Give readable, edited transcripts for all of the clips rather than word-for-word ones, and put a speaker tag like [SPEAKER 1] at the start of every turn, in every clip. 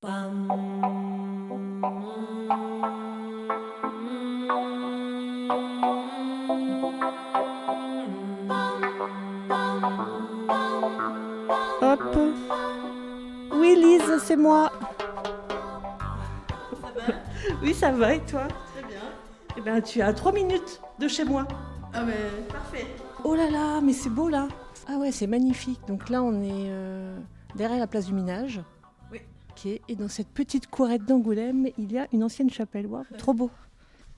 [SPEAKER 1] Hop. Oui, Lise, c'est moi.
[SPEAKER 2] Ça va?
[SPEAKER 1] Oui, ça va, et toi?
[SPEAKER 2] Très bien.
[SPEAKER 1] Eh bien, tu es à 3 minutes de chez moi.
[SPEAKER 2] Ah mais parfait.
[SPEAKER 1] Oh là là, mais c'est beau là. Ah ouais, c'est magnifique. Donc là, on est derrière la place du Minage.
[SPEAKER 2] Oui.
[SPEAKER 1] Ok. Et dans cette petite courette d'Angoulême, il y a une ancienne chapelle. Waouh, trop beau.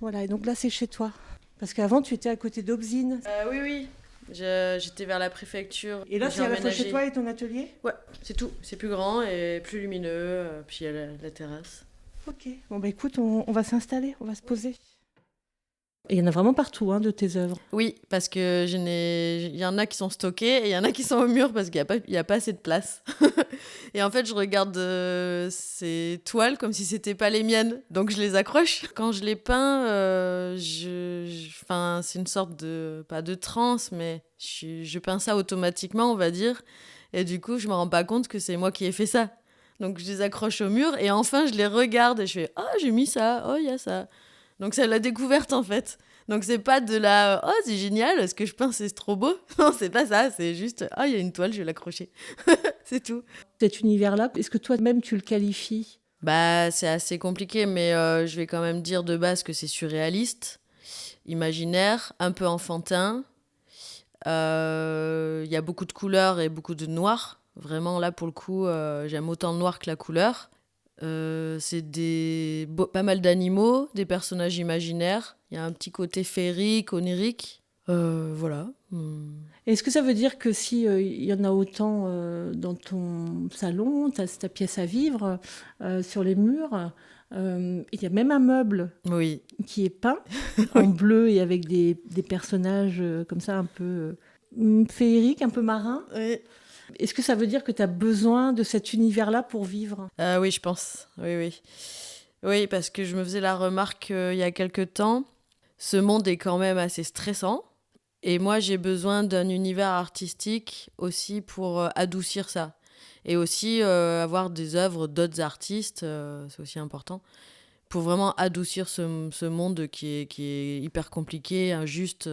[SPEAKER 1] Voilà, et donc là, c'est chez toi. Parce qu'avant, tu étais à côté d'Aubzine.
[SPEAKER 2] Oui. J'étais vers la préfecture.
[SPEAKER 1] Et là,
[SPEAKER 2] J'ai
[SPEAKER 1] c'est à la fois
[SPEAKER 2] emménagé.
[SPEAKER 1] chez toi et ton atelier?
[SPEAKER 2] Ouais, c'est tout. C'est plus grand et plus lumineux. Puis il y a la terrasse.
[SPEAKER 1] Ok. Bon, bah écoute, on va s'installer, on va se poser. Et il y en a vraiment partout, hein, de tes œuvres.
[SPEAKER 2] Oui, parce que il y en a qui sont stockés et il y en a qui sont au mur parce qu'il n'y a pas assez de place. Et en fait, je regarde ces toiles comme si c'était pas les miennes, donc je les accroche. Quand je les peins, enfin, c'est une sorte de, pas de transe, mais je peins ça automatiquement, on va dire. Et du coup, je me rends pas compte que c'est moi qui ai fait ça. Donc je les accroche au mur et enfin, je les regarde et je fais « Oh, j'ai mis ça, oh, il y a ça ». Donc c'est la découverte en fait. Donc c'est pas de la oh c'est génial, ce que je peins c'est trop beau. Non, c'est pas ça, c'est juste il y a une toile, je vais l'accrocher. C'est tout.
[SPEAKER 1] Cet univers-là, est-ce que toi-même tu le qualifies?
[SPEAKER 2] Bah c'est assez compliqué mais je vais quand même dire de base que c'est surréaliste, imaginaire, un peu enfantin. Il y a beaucoup de couleurs et beaucoup de noir. Vraiment là pour le coup, j'aime autant le noir que la couleur. C'est pas mal d'animaux, des personnages imaginaires. Il y a un petit côté féerique, onirique. Voilà.
[SPEAKER 1] Est-ce que ça veut dire que si il y en a autant dans ton salon, ta pièce à vivre, sur les murs, il y a même un meuble
[SPEAKER 2] Oui.
[SPEAKER 1] qui est peint en bleu et avec des personnages comme ça un peu féeriques, un peu marins.
[SPEAKER 2] Oui.
[SPEAKER 1] Est-ce que ça veut dire que tu as besoin de cet univers-là pour vivre?
[SPEAKER 2] Oui, je pense. Oui. Oui, parce que je me faisais la remarque il y a quelque temps, ce monde est quand même assez stressant. Et moi, j'ai besoin d'un univers artistique aussi pour adoucir ça. Et aussi avoir des œuvres d'autres artistes, c'est aussi important, pour vraiment adoucir ce monde qui est hyper compliqué, injuste.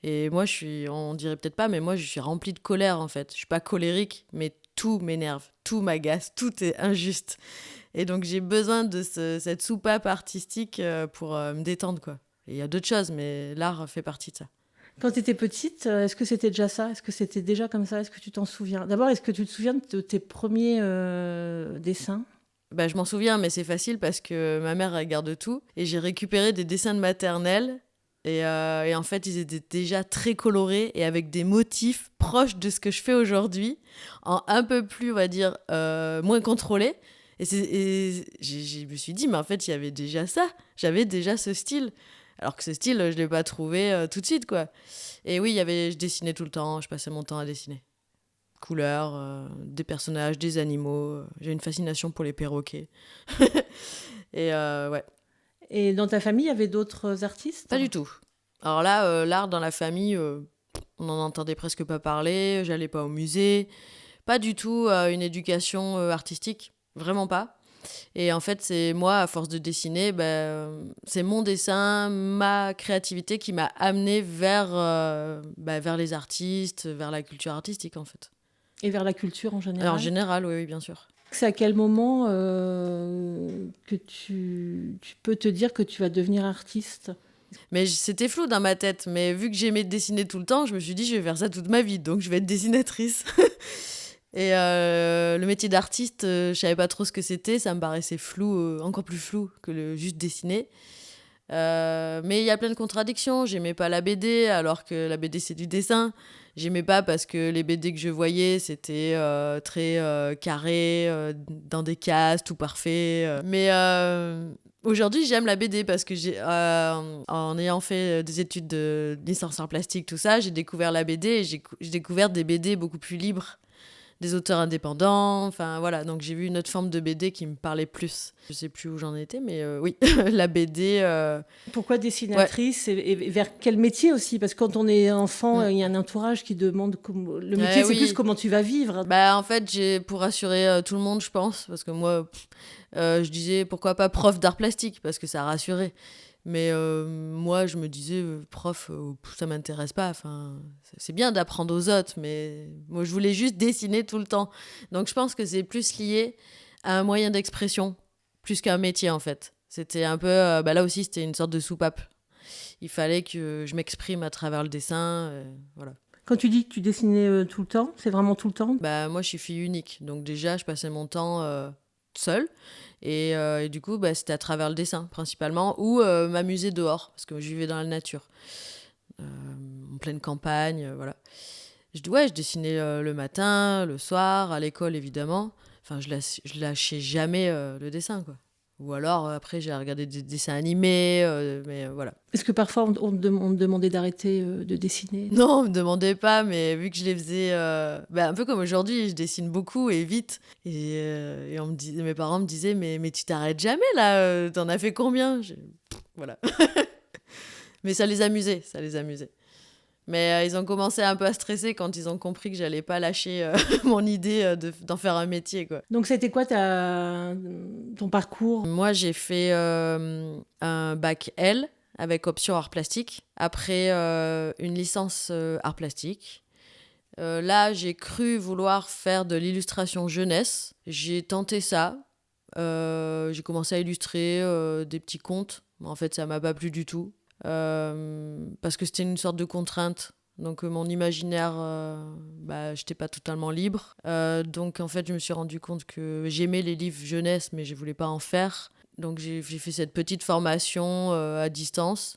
[SPEAKER 2] Et moi, on dirait peut-être pas, mais moi, je suis remplie de colère, en fait. Je suis pas colérique, mais tout m'énerve, tout m'agace, tout est injuste. Et donc, j'ai besoin de cette soupape artistique pour me détendre, quoi. Et il y a d'autres choses, mais l'art fait partie de ça.
[SPEAKER 1] Quand tu étais petite, est-ce que c'était déjà ça? Est-ce que c'était déjà comme ça? Est-ce que tu t'en souviens? D'abord, est-ce que tu te souviens de tes premiers dessins?
[SPEAKER 2] Bah, je m'en souviens, mais c'est facile parce que ma mère, elle garde tout. Et j'ai récupéré des dessins de maternelle. Et en fait, ils étaient déjà très colorés et avec des motifs proches de ce que je fais aujourd'hui, en un peu plus, on va dire, moins contrôlé. Je me suis dit, mais en fait, il y avait déjà ça. J'avais déjà ce style. Alors que ce style, je ne l'ai pas trouvé tout de suite, quoi. Et oui, je dessinais tout le temps, je passais mon temps à dessiner. Couleurs, des personnages, des animaux. J'ai une fascination pour les perroquets. Et ouais.
[SPEAKER 1] Et dans ta famille, il y avait d'autres artistes?
[SPEAKER 2] Pas du tout. Alors là, l'art dans la famille, on n'en entendait presque pas parler, j'allais pas au musée. Pas du tout une éducation artistique, vraiment pas. Et en fait, c'est moi, à force de dessiner, c'est mon dessin, ma créativité qui m'a amenée vers les artistes, vers la culture artistique, en fait.
[SPEAKER 1] Et vers la culture en général?
[SPEAKER 2] En général, oui, bien sûr.
[SPEAKER 1] C'est à quel moment que tu peux te dire que tu vas devenir artiste?
[SPEAKER 2] Mais c'était flou dans ma tête. Mais vu que j'aimais dessiner tout le temps, je me suis dit, je vais faire ça toute ma vie. Donc, je vais être dessinatrice. Et le métier d'artiste, je savais pas trop ce que c'était. Ça me paraissait flou, encore plus flou que le juste dessiner. Mais il y a plein de contradictions. J'aimais pas la BD, alors que la BD, c'est du dessin. J'aimais pas parce que les BD que je voyais, c'était très carré, dans des cases, tout parfait. Mais aujourd'hui, j'aime la BD parce que en ayant fait des études de licence en plastique, tout ça, j'ai découvert la BD et j'ai découvert des BD beaucoup plus libres. des auteurs indépendants. Enfin, voilà. Donc, j'ai vu une autre forme de BD qui me parlait plus. Je sais plus où j'en étais, mais oui, la BD.
[SPEAKER 1] Pourquoi dessinatrice et vers quel métier aussi? Parce que quand on est enfant,
[SPEAKER 2] Mm.
[SPEAKER 1] il y a un entourage qui demande le métier, c'est
[SPEAKER 2] Oui.
[SPEAKER 1] plus comment tu vas vivre.
[SPEAKER 2] Bah, en fait, pour rassurer tout le monde, je pense, parce que moi, je disais pourquoi pas prof d'art plastique, parce que ça rassurait. Mais moi, je me disais, prof, ça m'intéresse pas. Enfin, c'est bien d'apprendre aux autres, mais moi, je voulais juste dessiner tout le temps. Donc, je pense que c'est plus lié à un moyen d'expression, plus qu'à un métier, en fait. C'était un peu... là aussi, c'était une sorte de soupape. Il fallait que je m'exprime à travers le dessin. Voilà.
[SPEAKER 1] Quand tu dis que tu dessinais tout le temps, c'est vraiment tout le temps?
[SPEAKER 2] Bah, moi, je suis fille unique. Donc, déjà, je passais mon temps seule. Et du coup, c'était à travers le dessin, principalement, ou m'amuser dehors, parce que je vivais dans la nature. En pleine campagne, voilà. Je dessinais le matin, le soir, à l'école, évidemment. Enfin, je lâchais jamais le dessin, quoi. Ou alors, après, j'ai regardé des dessins animés, mais voilà.
[SPEAKER 1] Est-ce que parfois on te demandait d'arrêter de dessiner?
[SPEAKER 2] Non, on me demandait pas, mais vu que je les faisais un peu comme aujourd'hui, je dessine beaucoup et vite. Et mes parents me disaient, mais tu t'arrêtes jamais là, t'en as fait combien? Voilà. Mais ça les amusait, ça les amusait. Mais ils ont commencé un peu à stresser quand ils ont compris que j'allais pas lâcher mon idée d'en faire un métier, quoi.
[SPEAKER 1] Donc c'était quoi ton parcours?
[SPEAKER 2] Moi, j'ai fait un bac L avec option art plastique. Après, une licence art plastique. Là, j'ai cru vouloir faire de l'illustration jeunesse. J'ai tenté ça. J'ai commencé à illustrer des petits contes. En fait, ça m'a pas plu du tout. Parce que c'était une sorte de contrainte. Donc mon imaginaire, j'étais pas totalement libre. Donc en fait, je me suis rendu compte que j'aimais les livres jeunesse, mais je voulais pas en faire. Donc j'ai fait cette petite formation à distance.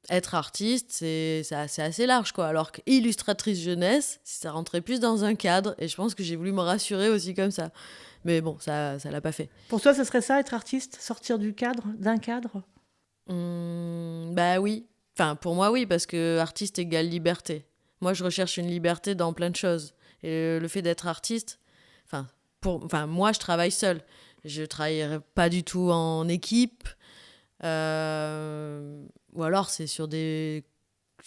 [SPEAKER 2] Être artiste, c'est assez large, quoi. Alors qu'illustratrice jeunesse, ça rentrait plus dans un cadre. Et je pense que j'ai voulu me rassurer aussi comme ça. Mais bon, ça l'a pas fait.
[SPEAKER 1] Pour toi, ce serait ça, être artiste? Sortir d'un cadre?
[SPEAKER 2] Bah oui. Enfin, pour moi, oui, parce que artiste égale liberté. Moi, je recherche une liberté dans plein de choses. Et le fait d'être artiste, moi, je travaille seule. Je travaillerai pas du tout en équipe. Ou alors, c'est sur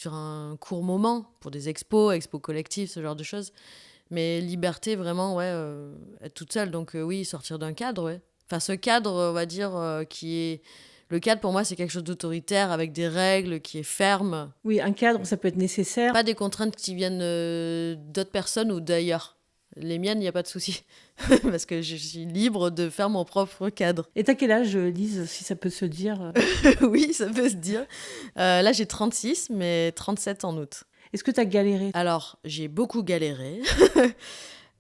[SPEAKER 2] un court moment, pour des expos collectives, ce genre de choses. Mais liberté, vraiment, ouais, être toute seule. Donc oui, sortir d'un cadre, ouais. Enfin, ce cadre, on va dire, qui est... Le cadre, pour moi, c'est quelque chose d'autoritaire, avec des règles, qui est ferme.
[SPEAKER 1] Oui, un cadre, ça peut être nécessaire.
[SPEAKER 2] Pas des contraintes qui viennent d'autres personnes ou d'ailleurs. Les miennes, il n'y a pas de souci. Parce que je suis libre de faire mon propre cadre.
[SPEAKER 1] Et t'as quel âge, Lise, si ça peut se dire?
[SPEAKER 2] Oui, ça peut se dire. Là, j'ai 36, mais 37 en août.
[SPEAKER 1] Est-ce que t'as galéré?
[SPEAKER 2] Alors, j'ai beaucoup galéré.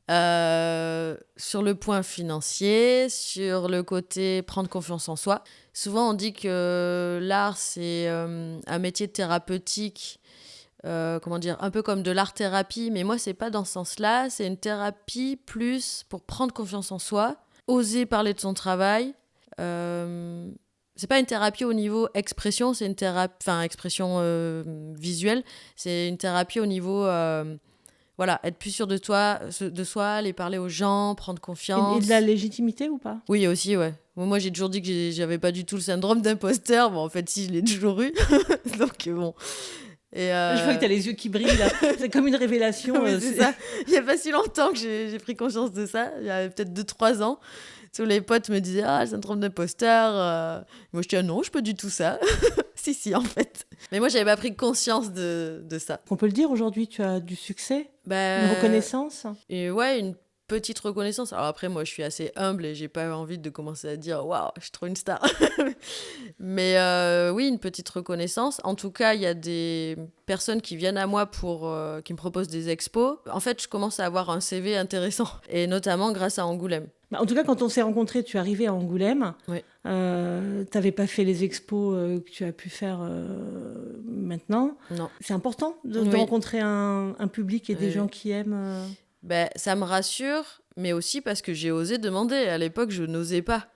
[SPEAKER 2] Sur le point financier, sur le côté prendre confiance en soi. Souvent, on dit que l'art, c'est un métier thérapeutique, un peu comme de l'art-thérapie, mais moi, c'est pas dans ce sens-là. C'est une thérapie plus pour prendre confiance en soi, oser parler de son travail. C'est pas une thérapie au niveau expression, c'est une expression visuelle. C'est une thérapie au niveau... être plus sûr de soi, aller parler aux gens, prendre confiance.
[SPEAKER 1] Et de la légitimité ou pas?
[SPEAKER 2] Oui, aussi, ouais. Moi, j'ai toujours dit que j'avais pas du tout le syndrome d'imposteur. Bon, en fait, si, je l'ai toujours eu. Donc, bon. Et
[SPEAKER 1] Je vois que t'as les yeux qui brillent, là. C'est comme une révélation.
[SPEAKER 2] Oui, c'est ça. Il y a pas si longtemps que j'ai pris conscience de ça. Il y a peut-être 2-3 ans. Tous les potes me disaient « Ah, le syndrome d'imposteur. » Moi, je dis « Ah non, je suis pas du tout ça. » Si, en fait. Mais moi, j'avais pas pris conscience de ça.
[SPEAKER 1] On peut le dire, aujourd'hui, tu as du succès,
[SPEAKER 2] Une
[SPEAKER 1] reconnaissance.
[SPEAKER 2] Et ouais, une petite reconnaissance. Alors après, moi, je suis assez humble et j'ai pas envie de commencer à dire « Waouh, je suis trop une star. » Mais oui, une petite reconnaissance. En tout cas, il y a des personnes qui viennent à moi qui me proposent des expos. En fait, je commence à avoir un CV intéressant. Et notamment grâce à Angoulême.
[SPEAKER 1] En tout cas, quand on s'est rencontrés, tu es arrivé à Angoulême.
[SPEAKER 2] Oui.
[SPEAKER 1] T'avais pas fait les expos que tu as pu faire maintenant.
[SPEAKER 2] Non.
[SPEAKER 1] C'est important de
[SPEAKER 2] Oui.
[SPEAKER 1] rencontrer un public et des
[SPEAKER 2] Oui.
[SPEAKER 1] gens qui aiment.
[SPEAKER 2] Ça me rassure, mais aussi parce que j'ai osé demander. À l'époque, je n'osais pas.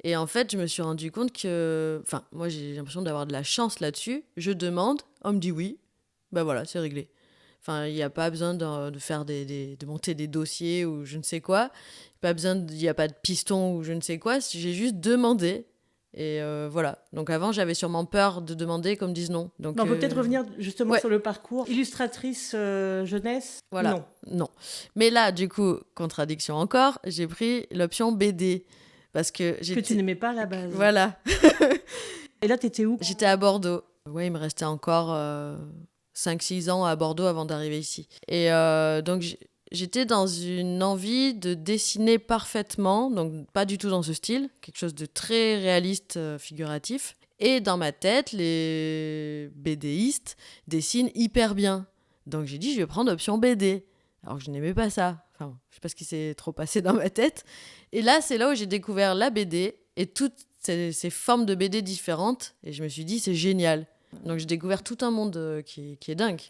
[SPEAKER 2] Et en fait, je me suis rendu compte que... Enfin, moi, j'ai l'impression d'avoir de la chance là-dessus. Je demande, on me dit oui. Voilà, c'est réglé. Enfin, il n'y a pas besoin de faire de monter des dossiers ou je ne sais quoi. Il n'y a pas de piston ou je ne sais quoi. J'ai juste demandé. Et voilà. Donc avant, j'avais sûrement peur de demander qu'on me dise non. Donc,
[SPEAKER 1] On peut peut-être revenir justement
[SPEAKER 2] ouais.
[SPEAKER 1] sur le parcours. Illustratrice jeunesse,
[SPEAKER 2] Voilà.
[SPEAKER 1] non.
[SPEAKER 2] Mais là, du coup, contradiction encore, j'ai pris l'option BD. Parce que
[SPEAKER 1] Que tu n'aimais pas à la base.
[SPEAKER 2] Voilà.
[SPEAKER 1] Et là, t'étais où?
[SPEAKER 2] J'étais à Bordeaux. Ouais, il me restait encore 5-6 ans à Bordeaux avant d'arriver ici. Et donc, j'étais dans une envie de dessiner parfaitement, donc pas du tout dans ce style, quelque chose de très réaliste, figuratif. Et dans ma tête, les BDistes dessinent hyper bien. Donc j'ai dit, je vais prendre option BD. Alors que je n'aimais pas ça. Enfin, je sais pas ce qui s'est trop passé dans ma tête. Et là, c'est là où j'ai découvert la BD et toutes ces formes de BD différentes. Et je me suis dit, c'est génial. Donc j'ai découvert tout un monde qui est dingue.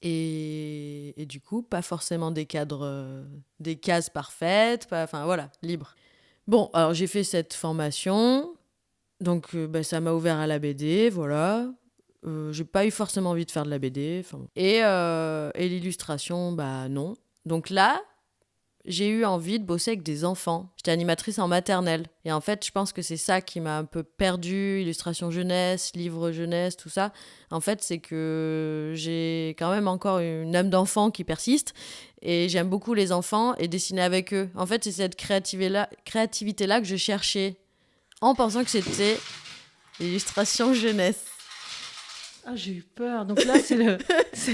[SPEAKER 2] Et du coup, pas forcément des cadres, des cases parfaites, enfin voilà, libre. Bon, alors j'ai fait cette formation, donc ça m'a ouvert à la BD, voilà. J'ai pas eu forcément envie de faire de la BD. Et l'illustration, bah non. Donc là, j'ai eu envie de bosser avec des enfants. J'étais animatrice en maternelle. Et en fait, je pense que c'est ça qui m'a un peu perdue, illustration jeunesse, livre jeunesse, tout ça. En fait, c'est que j'ai quand même encore une âme d'enfant qui persiste. Et j'aime beaucoup les enfants et dessiner avec eux. En fait, c'est cette créativité-là que je cherchais en pensant que c'était l'illustration jeunesse.
[SPEAKER 1] Ah, j'ai eu peur. Donc là, c'est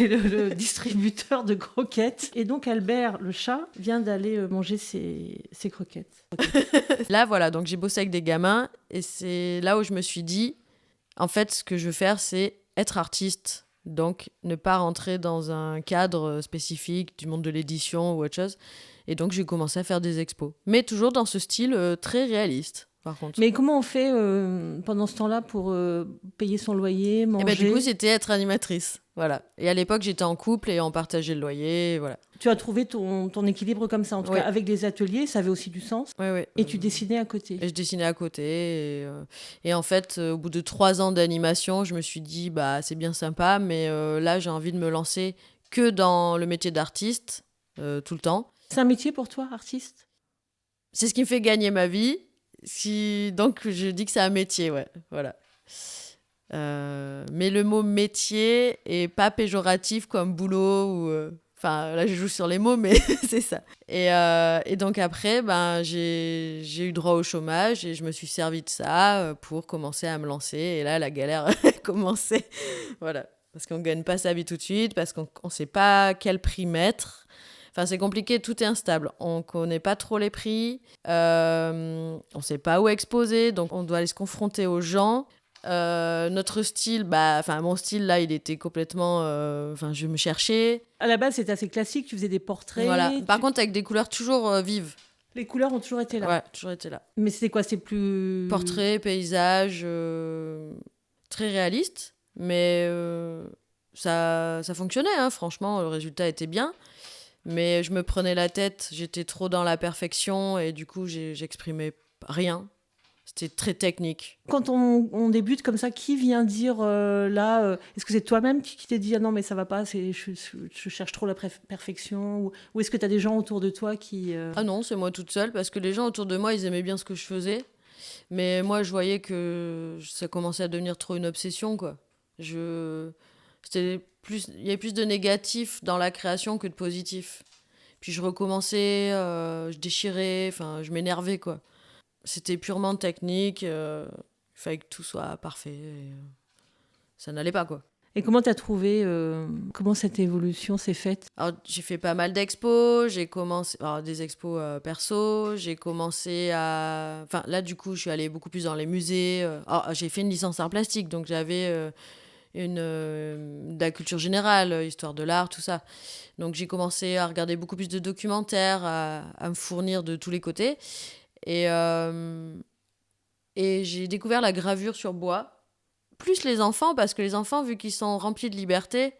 [SPEAKER 1] le distributeur de croquettes. Et donc, Albert, le chat, vient d'aller manger ses croquettes.
[SPEAKER 2] Là, voilà, donc j'ai bossé avec des gamins. Et c'est là où je me suis dit, en fait, ce que je veux faire, c'est être artiste. Donc, ne pas rentrer dans un cadre spécifique du monde de l'édition ou autre chose. Et donc, j'ai commencé à faire des expos. Mais toujours dans ce style très réaliste. Par contre.
[SPEAKER 1] Mais comment on fait pendant ce temps-là pour payer son loyer, manger?
[SPEAKER 2] Et du coup, c'était être animatrice. Voilà. Et à l'époque, j'étais en couple et on partageait le loyer. Voilà.
[SPEAKER 1] Tu as trouvé ton équilibre comme ça, en tout cas, avec des ateliers, ça avait aussi du sens.
[SPEAKER 2] Oui.
[SPEAKER 1] Et tu dessinais à côté.
[SPEAKER 2] Et je dessinais à côté. Et en fait, au bout de 3 ans d'animation, je me suis dit, bah, c'est bien sympa, mais là, j'ai envie de me lancer que dans le métier d'artiste, tout le temps.
[SPEAKER 1] C'est un métier pour toi, artiste?
[SPEAKER 2] C'est ce qui me fait gagner ma vie. Donc, je dis que c'est un métier, ouais. Voilà. Mais le mot métier est pas péjoratif comme boulot ou... Enfin, là, je joue sur les mots, mais c'est ça. Et donc après, j'ai eu droit au chômage et je me suis servi de ça pour commencer à me lancer. Et là, la galère a commencé. Voilà. Parce qu'on ne gagne pas sa vie tout de suite, parce qu'on ne sait pas quel prix mettre. Enfin, c'est compliqué, tout est instable. On ne connaît pas trop les prix. On ne sait pas où exposer, donc on doit aller se confronter aux gens. Notre style, mon style là, il était complètement. Je me cherchais.
[SPEAKER 1] À la base, c'était assez classique, tu faisais des portraits.
[SPEAKER 2] Voilà. Par contre, avec des couleurs toujours vives.
[SPEAKER 1] Les couleurs ont toujours été là.
[SPEAKER 2] Ouais, toujours été là.
[SPEAKER 1] Mais c'était quoi? C'est plus.
[SPEAKER 2] Portrait, paysage, très réaliste. Mais ça fonctionnait, hein, franchement, le résultat était bien. Mais je me prenais la tête, j'étais trop dans la perfection et du coup, j'exprimais rien. C'était très technique.
[SPEAKER 1] Quand on débute comme ça, qui vient dire est-ce que c'est toi-même qui t'es dit ah non mais ça va pas, je cherche trop la perfection, ou est-ce que tu as des gens autour de toi qui
[SPEAKER 2] Ah non, c'est moi toute seule parce que les gens autour de moi, ils aimaient bien ce que je faisais. Mais moi, je voyais que ça commençait à devenir trop une obsession, quoi. Il y avait plus de négatif dans la création que de positif. Puis je recommençais, je déchirais, je m'énervais, quoi. C'était purement technique, il fallait que tout soit parfait. Ça n'allait pas, quoi.
[SPEAKER 1] Et comment tu as trouvé, comment cette évolution s'est faite?
[SPEAKER 2] Alors, j'ai fait pas mal d'expos, j'ai commencé, des expos perso, j'ai commencé à... Enfin, là, du coup, je suis allée beaucoup plus dans les musées. J'ai fait une licence art plastique, donc j'avais de la culture générale, histoire de l'art, tout ça. Donc, j'ai commencé à regarder beaucoup plus de documentaires, à me fournir de tous les côtés. Et j'ai découvert la gravure sur bois. Plus les enfants, parce que les enfants, vu qu'ils sont remplis de liberté,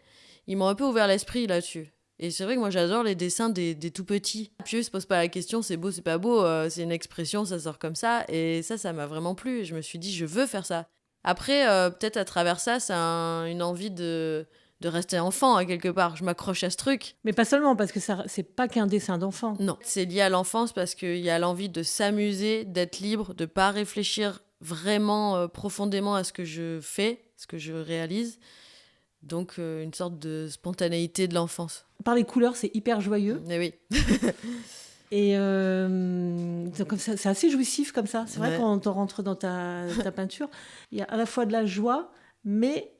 [SPEAKER 2] ils m'ont un peu ouvert l'esprit là-dessus. Et c'est vrai que moi, j'adore les dessins des tout petits. Puis eux, ils se posent pas la question, c'est beau, c'est pas beau, c'est une expression, ça sort comme ça. Et ça m'a vraiment plu. Et je me suis dit, je veux faire ça. Après, peut-être à travers ça, c'est une envie de de rester enfant, à quelque part. Je m'accroche à ce truc.
[SPEAKER 1] Mais pas seulement, parce que ça, c'est pas qu'un dessin d'enfant.
[SPEAKER 2] Non, c'est lié à l'enfance parce qu'il y a l'envie de s'amuser, d'être libre, de pas réfléchir vraiment profondément à ce que je fais, ce que je réalise. Donc, une sorte de spontanéité de l'enfance.
[SPEAKER 1] Par les couleurs, c'est hyper joyeux.
[SPEAKER 2] Mais oui.
[SPEAKER 1] Et donc, c'est assez jouissif comme ça. C'est vrai,
[SPEAKER 2] Ouais.
[SPEAKER 1] quand on rentre dans ta peinture, il y a à la fois de la joie, mais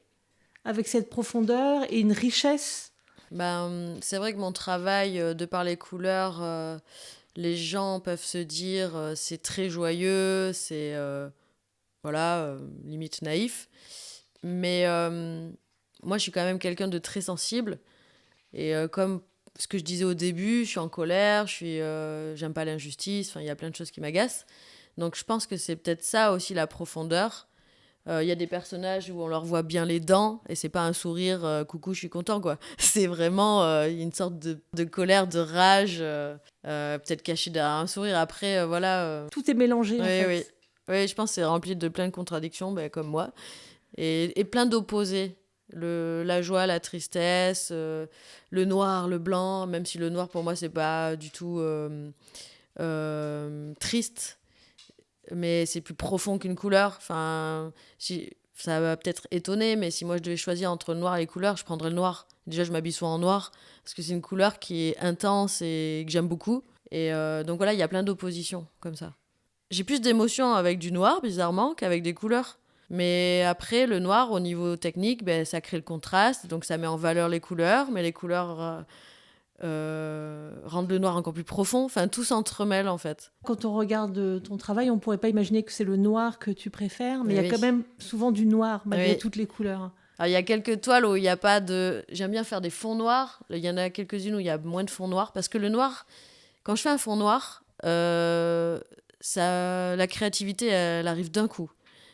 [SPEAKER 1] avec cette profondeur et une richesse.
[SPEAKER 2] C'est vrai que mon travail, de par les couleurs, les gens peuvent se dire c'est très joyeux, c'est limite naïf. Mais moi, je suis quand même quelqu'un de très sensible. Et comme ce que je disais au début, je suis en colère, j'aime pas l'injustice, il y a plein de choses qui m'agacent. Donc je pense que c'est peut-être ça aussi la profondeur. Il y a des personnages où on leur voit bien les dents et c'est pas un sourire coucou, je suis content, quoi. C'est vraiment une sorte de colère, de rage, peut-être cachée derrière un sourire. Après,
[SPEAKER 1] Tout est mélangé, en
[SPEAKER 2] Oui,
[SPEAKER 1] fait.
[SPEAKER 2] oui. Oui, je pense que c'est rempli de plein de contradictions, comme moi. Et plein d'opposés. La joie, la tristesse, le noir, le blanc, même si le noir, pour moi, c'est pas du tout triste, mais c'est plus profond qu'une couleur. Enfin, ça va peut-être étonner, mais si moi je devais choisir entre le noir et les couleurs, je prendrais le noir. Déjà, je m'habille souvent en noir, parce que c'est une couleur qui est intense et que j'aime beaucoup. Et donc voilà, il y a plein d'oppositions comme ça. J'ai plus d'émotions avec du noir, bizarrement, qu'avec des couleurs. Mais après, le noir, au niveau technique, ça crée le contraste, donc ça met en valeur les couleurs, mais les couleurs rendent le noir encore plus profond. Enfin, tout s'entremêle, en fait.
[SPEAKER 1] Quand on regarde ton travail, on pourrait pas imaginer que c'est le noir que tu préfères, mais il y a
[SPEAKER 2] Oui.
[SPEAKER 1] quand même souvent du noir, malgré
[SPEAKER 2] Oui.
[SPEAKER 1] toutes les couleurs.
[SPEAKER 2] Alors, il y a quelques toiles où il n'y a pas de... J'aime bien faire des fonds noirs. Il y en a quelques-unes où il y a moins de fonds noirs, parce que le noir, quand je fais un fond noir, la créativité, elle arrive d'un coup.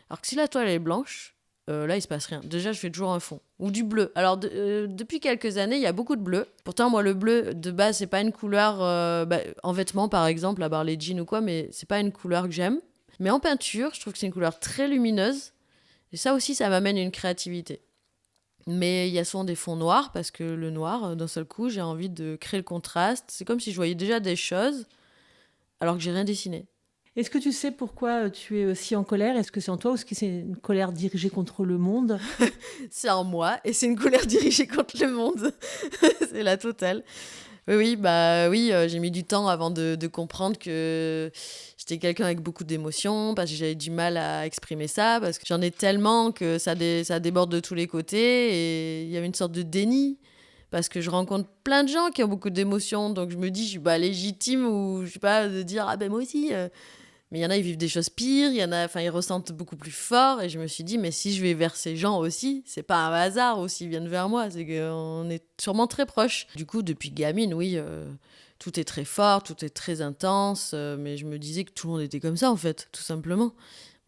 [SPEAKER 2] Alors que si la toile elle est blanche, là, il se passe rien. Déjà, je fais toujours un fond. Ou du bleu. Alors, depuis quelques années, il y a beaucoup de bleu. Pourtant, moi, le bleu, de base, c'est pas une couleur... en vêtements, par exemple, à part les jeans ou quoi, mais c'est pas une couleur que j'aime. Mais en peinture, je trouve que c'est une couleur très lumineuse. Et ça aussi, ça m'amène une créativité. Mais il y a souvent des fonds noirs, parce que le noir, d'un seul coup, j'ai envie de créer le contraste. C'est comme si je voyais déjà des choses, alors que j'ai rien dessiné.
[SPEAKER 1] Est-ce que tu sais pourquoi tu es si en colère? Est-ce que c'est en toi ou est-ce que c'est une colère dirigée contre le monde?
[SPEAKER 2] C'est en moi, et c'est une colère dirigée contre le monde. C'est la totale. Oui, j'ai mis du temps avant de comprendre que j'étais quelqu'un avec beaucoup d'émotions, parce que j'avais du mal à exprimer ça, parce que j'en ai tellement que ça déborde de tous les côtés, et il y avait une sorte de déni, parce que je rencontre plein de gens qui ont beaucoup d'émotions, donc je me dis, je suis pas légitime, ou je sais pas, de dire, moi aussi... Mais il y en a, ils vivent des choses pires, il y en a, ils ressentent beaucoup plus fort. Et je me suis dit, mais si je vais vers ces gens aussi, c'est pas un hasard aussi, ils viennent vers moi, c'est qu'on est sûrement très proches. Du coup, depuis gamine, oui, tout est très fort, tout est très intense. Mais je me disais que tout le monde était comme ça, en fait, tout simplement.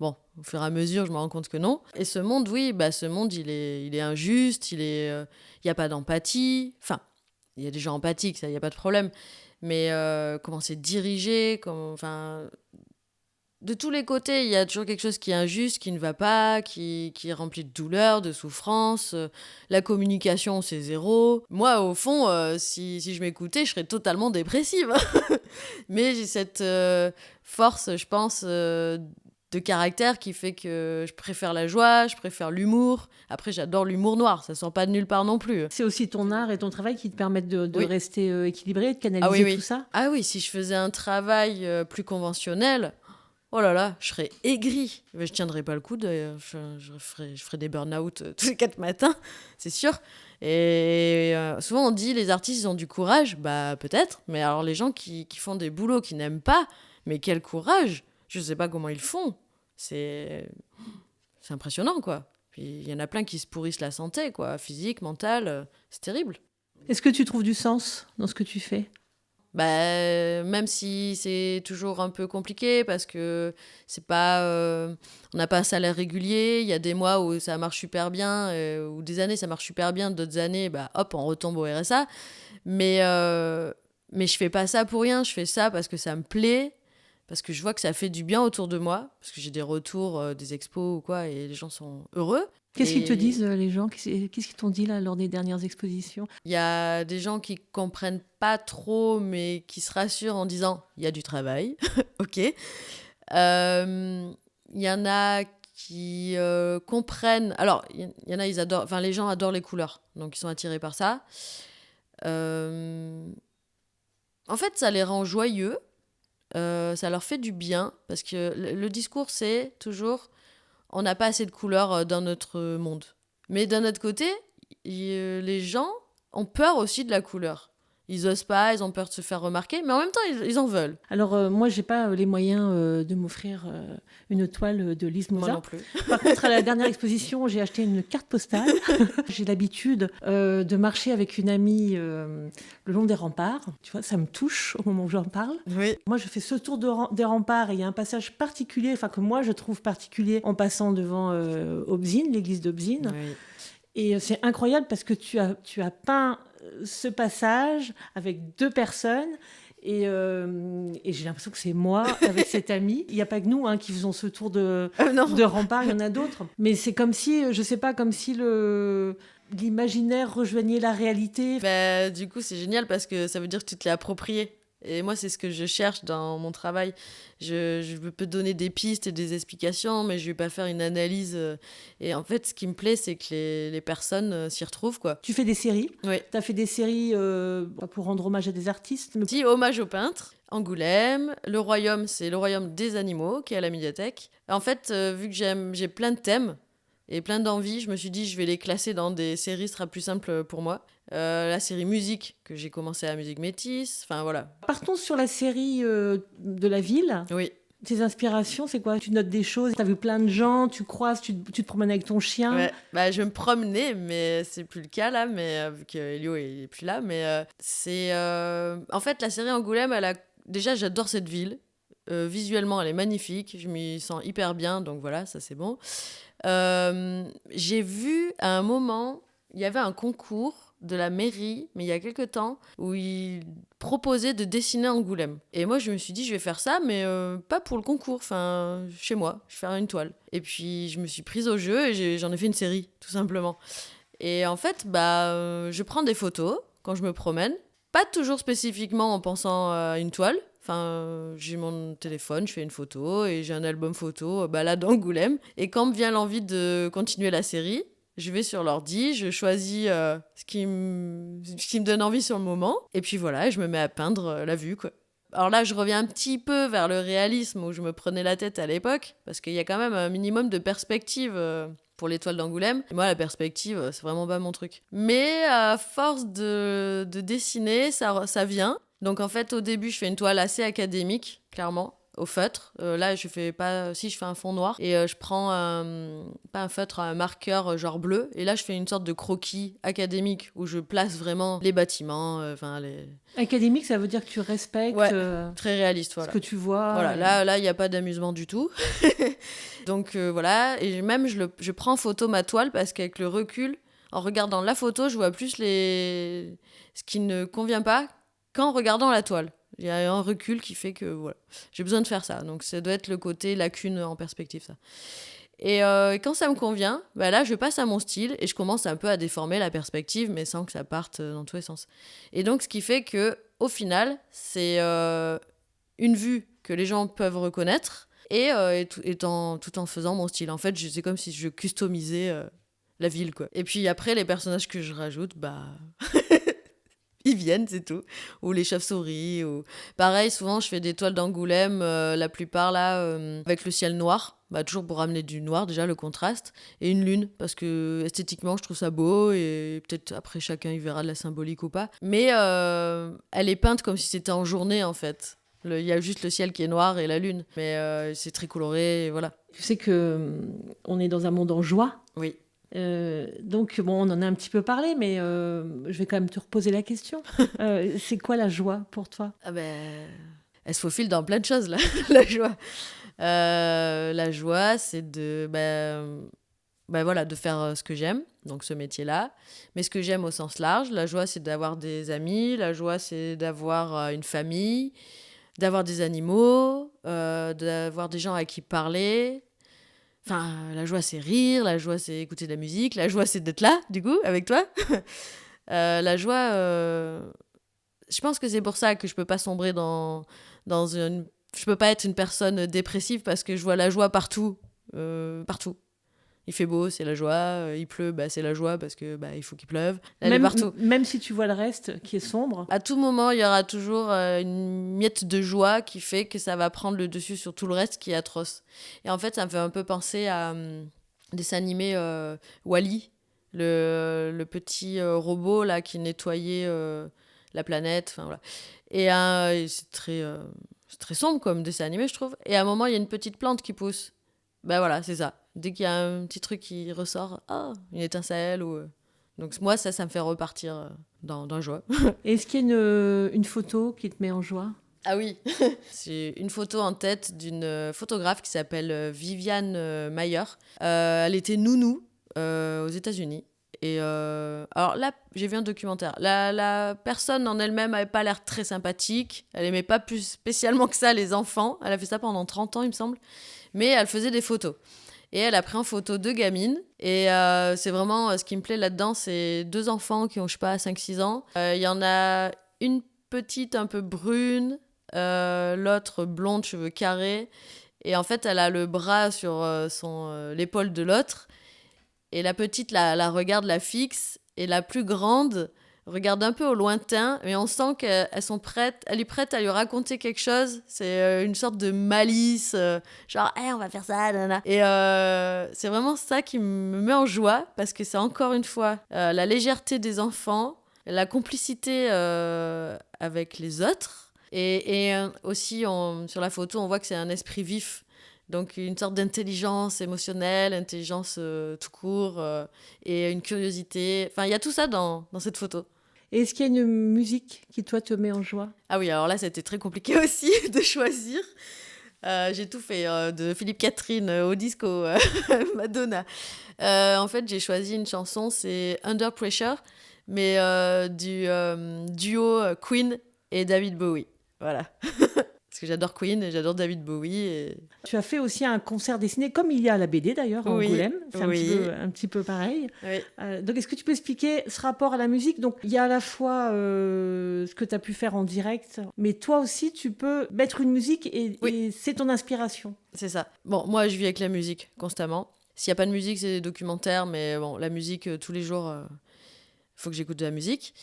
[SPEAKER 2] Bon, au fur et à mesure, je me rends compte que non. Et ce monde, oui, ce monde, il est injuste, il y a pas d'empathie. Enfin, il y a des gens empathiques, ça, il n'y a pas de problème. Mais comment c'est dirigé, de tous les côtés, il y a toujours quelque chose qui est injuste, qui ne va pas, qui est rempli de douleur, de souffrance. La communication, c'est zéro. Moi, au fond, si je m'écoutais, je serais totalement dépressive. Mais j'ai cette force, je pense, de caractère qui fait que je préfère la joie, je préfère l'humour. Après, j'adore l'humour noir, ça sort pas de nulle part non plus.
[SPEAKER 1] C'est aussi ton art et ton travail qui te permettent de
[SPEAKER 2] Oui.
[SPEAKER 1] rester équilibré, de canaliser tout ça?
[SPEAKER 2] Ah oui, si je faisais un travail plus conventionnel... Oh là là, je serais aigrie. Mais je tiendrais pas le coup. Je ferais des burn-out tous les 4 matins, c'est sûr. Et souvent, on dit les artistes, ils ont du courage. Bah, peut-être. Mais alors, les gens qui font des boulots qu'ils n'aiment pas, mais quel courage! Je sais pas comment ils font. C'est impressionnant, quoi. Puis, il y en a plein qui se pourrissent la santé, quoi. Physique, mentale. C'est terrible.
[SPEAKER 1] Est-ce que tu trouves du sens dans ce que tu fais?
[SPEAKER 2] Même si c'est toujours un peu compliqué parce que c'est pas, on n'a pas un salaire régulier. Il y a des mois où ça marche super bien, ou des années ça marche super bien, d'autres années, hop, on retombe au RSA. Mais je fais pas ça pour rien. Je fais ça parce que ça me plaît, parce que je vois que ça fait du bien autour de moi, parce que j'ai des retours des expos ou quoi, et les gens sont heureux.
[SPEAKER 1] Qu'est-ce qu'ils te
[SPEAKER 2] Et
[SPEAKER 1] disent, les gens? Qu'est-ce qu'ils t'ont dit là lors des dernières expositions?
[SPEAKER 2] il y a des gens qui comprennent pas trop, mais qui se rassurent en disant il y a du travail, ok. Il y en a qui comprennent. Alors, il y en a, ils adorent. Enfin, les gens adorent les couleurs, donc ils sont attirés par ça. Euh, En fait, ça les rend joyeux. Ça leur fait du bien parce que le discours, c'est toujours on n'a pas assez de couleurs dans notre monde. Mais d'un autre côté, les gens ont peur aussi de la couleur. Ils osent pas, ils ont peur de se faire remarquer, mais en même temps, ils en veulent.
[SPEAKER 1] Alors, moi, j'ai pas les moyens de m'offrir une toile de Lise
[SPEAKER 2] Moi
[SPEAKER 1] Moza.
[SPEAKER 2] non plus.
[SPEAKER 1] Par contre, à la dernière exposition, j'ai acheté une carte postale. J'ai l'habitude de marcher avec une amie le long des remparts. Tu vois, ça me touche au moment où j'en parle.
[SPEAKER 2] Oui.
[SPEAKER 1] Moi, je fais ce tour des remparts et il y a un passage particulier, enfin que moi je trouve particulier, en passant devant Aubzine, l'église d'Aubzine.
[SPEAKER 2] Oui.
[SPEAKER 1] Et c'est incroyable parce que tu as peint ce passage avec 2 personnes. Et j'ai l'impression que c'est moi avec cette amie. Il n'y a pas que nous qui faisons ce tour
[SPEAKER 2] Non.
[SPEAKER 1] de rempart, il y en a d'autres. Mais c'est comme si, je sais pas, comme si l'imaginaire rejoignait la réalité.
[SPEAKER 2] Bah, du coup, c'est génial parce que ça veut dire que tu te l'es approprié. Et moi, c'est ce que je cherche dans mon travail. Je peux donner des pistes et des explications, mais je vais pas faire une analyse. Et en fait, ce qui me plaît, c'est que les personnes s'y retrouvent, quoi.
[SPEAKER 1] Tu fais des séries.
[SPEAKER 2] Oui.
[SPEAKER 1] Tu as fait des séries pour rendre hommage à des artistes. Mais...
[SPEAKER 2] Petit hommage aux peintres. Angoulême. Le Royaume, c'est le Royaume des animaux, qui est à la médiathèque. En fait, vu que j'ai plein de thèmes et plein d'envies, je me suis dit, je vais les classer dans des séries, ce sera plus simple pour moi. La série musique, que j'ai commencé à Musique Métis. Enfin, voilà.
[SPEAKER 1] Partons sur la série de la ville.
[SPEAKER 2] Oui.
[SPEAKER 1] Tes inspirations, c'est quoi? Tu notes des choses, tu as vu plein de gens, tu croises, tu te promènes avec ton chien.
[SPEAKER 2] Ouais, bah, je me promenais, mais c'est plus le cas là, mais vu que Elio il est plus là. Mais en fait, la série Angoulême, déjà, j'adore cette ville. Visuellement, elle est magnifique. Je m'y sens hyper bien, donc voilà, ça c'est bon. J'ai vu à un moment, il y avait un concours de la mairie, mais il y a quelques temps, où ils proposaient de dessiner Angoulême. Et moi, je me suis dit, je vais faire ça, mais pas pour le concours, enfin, chez moi, je vais faire une toile. Et puis, je me suis prise au jeu et j'en ai fait une série, tout simplement. Et en fait, je prends des photos quand je me promène, pas toujours spécifiquement en pensant à une toile. Enfin, j'ai mon téléphone, je fais une photo et j'ai un album photo balade Angoulême. Et quand me vient l'envie de continuer la série, je vais sur l'ordi, je choisis ce qui me donne envie sur le moment. Et puis voilà, je me mets à peindre la vue, quoi. Alors là, je reviens un petit peu vers le réalisme où je me prenais la tête à l'époque, parce qu'il y a quand même un minimum de perspective pour l'étoile d'Angoulême. Et moi, la perspective, c'est vraiment pas mon truc. Mais à force de dessiner, ça vient. Donc en fait, au début, je fais une toile assez académique, clairement, au feutre. Là, je fais un fond noir et je prends pas un feutre, un marqueur genre bleu. Et là, je fais une sorte de croquis académique où je place vraiment les bâtiments,
[SPEAKER 1] Académique, ça veut dire que tu respectes
[SPEAKER 2] très réaliste, voilà.
[SPEAKER 1] ce que tu vois.
[SPEAKER 2] Voilà, là, il n'y a pas d'amusement du tout. Donc voilà, et même je prends en photo ma toile parce qu'avec le recul, en regardant la photo, je vois plus ce qui ne convient pas qu'en regardant la toile. Il y a un recul qui fait que voilà, j'ai besoin de faire ça. Donc ça doit être le côté lacune en perspective, ça. Et quand ça me convient, là je passe à mon style et je commence un peu à déformer la perspective, mais sans que ça parte dans tous les sens. Et donc ce qui fait que au final, c'est une vue que les gens peuvent reconnaître tout en faisant mon style. En fait, c'est comme si je customisais la ville, quoi. Et puis après, les personnages que je rajoute, ils viennent, c'est tout. Ou les chauves-souris. Pareil, souvent, je fais des toiles d'Angoulême, la plupart là, avec le ciel noir. Toujours pour ramener du noir, déjà, le contraste. Et une lune, parce que esthétiquement, je trouve ça beau. Et peut-être après, chacun y verra de la symbolique ou pas. Mais elle est peinte comme si c'était en journée, en fait. Il y a juste le ciel qui est noir et la lune. Mais c'est très coloré, voilà.
[SPEAKER 1] Tu sais qu'on est dans un monde en joie.
[SPEAKER 2] Oui.
[SPEAKER 1] Donc, bon, on en a un petit peu parlé, mais je vais quand même te reposer la question. C'est quoi la joie pour toi?
[SPEAKER 2] Elle se faufile dans plein de choses, là, la joie. La joie, c'est de faire ce que j'aime, donc ce métier-là. Mais ce que j'aime au sens large, la joie, c'est d'avoir des amis, la joie, c'est d'avoir une famille, d'avoir des animaux, d'avoir des gens à qui parler. Enfin, la joie, c'est rire, la joie, c'est écouter de la musique, la joie, c'est d'être là, du coup, avec toi. La joie, je pense que c'est pour ça que je peux pas sombrer dans une... Je peux pas être une personne dépressive parce que je vois la joie partout. Partout. Il fait beau, c'est la joie. Il pleut, bah, c'est la joie parce que bah, il faut qu'il pleuve. Elle est partout.
[SPEAKER 1] Même si tu vois le reste qui est sombre.
[SPEAKER 2] À tout moment, il y aura toujours une miette de joie qui fait que ça va prendre le dessus sur tout le reste qui est atroce. Et en fait, ça me fait un peu penser à un dessin animé Wall-E, le petit robot là, qui nettoyait la planète. Voilà. Et c'est très sombre comme dessin animé, je trouve. Et à un moment, il y a une petite plante qui pousse. Ben voilà, c'est ça. Dès qu'il y a un petit truc qui ressort, une étincelle ou... Donc moi, ça me fait repartir dans la joie.
[SPEAKER 1] Est-ce qu'il y a une photo qui te met en joie?
[SPEAKER 2] Ah oui, c'est une photo en tête d'une photographe qui s'appelle Viviane Mayer. Elle était nounou aux États-Unis. Et alors là, j'ai vu un documentaire. La personne en elle-même n'avait pas l'air très sympathique. Elle aimait pas plus spécialement que ça les enfants. Elle a fait ça pendant 30 ans, il me semble. Mais elle faisait des photos. Et elle a pris en photo 2 gamines. Et c'est vraiment ce qui me plaît là-dedans, c'est 2 enfants qui ont, je sais pas, 5-6 ans. Il y en a une petite un peu brune, l'autre blonde, cheveux carrés. Et en fait, elle a le bras sur l'épaule de l'autre. Et la petite la regarde, la fixe. Et la plus grande regarde un peu au lointain. Mais on sent qu'elles sont prêtes. Elle est prête à lui raconter quelque chose. C'est une sorte de malice. Genre, hey, on va faire ça, nana. Et c'est vraiment ça qui me met en joie. Parce que c'est encore une fois la légèreté des enfants. La complicité avec les autres. Et aussi, sur la photo, on voit que c'est un esprit vif. Donc une sorte d'intelligence émotionnelle, intelligence tout court, et une curiosité. Enfin, il y a tout ça dans cette photo.
[SPEAKER 1] Et est-ce qu'il y a une musique qui, toi, te met en joie?
[SPEAKER 2] Ah oui, alors là, c'était très compliqué aussi de choisir. J'ai tout fait, de Philippe Catherine au disco, Madonna. En fait, j'ai choisi une chanson, c'est Under Pressure, mais du duo Queen et David Bowie. Voilà. Parce que j'adore Queen et j'adore David Bowie. Et...
[SPEAKER 1] Tu as fait aussi un concert dessiné, comme il y a à la BD d'ailleurs, à Angoulême. C'est un petit peu pareil.
[SPEAKER 2] Oui.
[SPEAKER 1] Donc, est-ce que tu peux expliquer ce rapport à la musique? Donc, il y a à la fois ce que tu as pu faire en direct, mais toi aussi, tu peux mettre une musique et c'est ton inspiration.
[SPEAKER 2] C'est ça. Bon, moi, je vis avec la musique constamment. S'il n'y a pas de musique, c'est des documentaires, mais bon, la musique, tous les jours, il faut que j'écoute de la musique.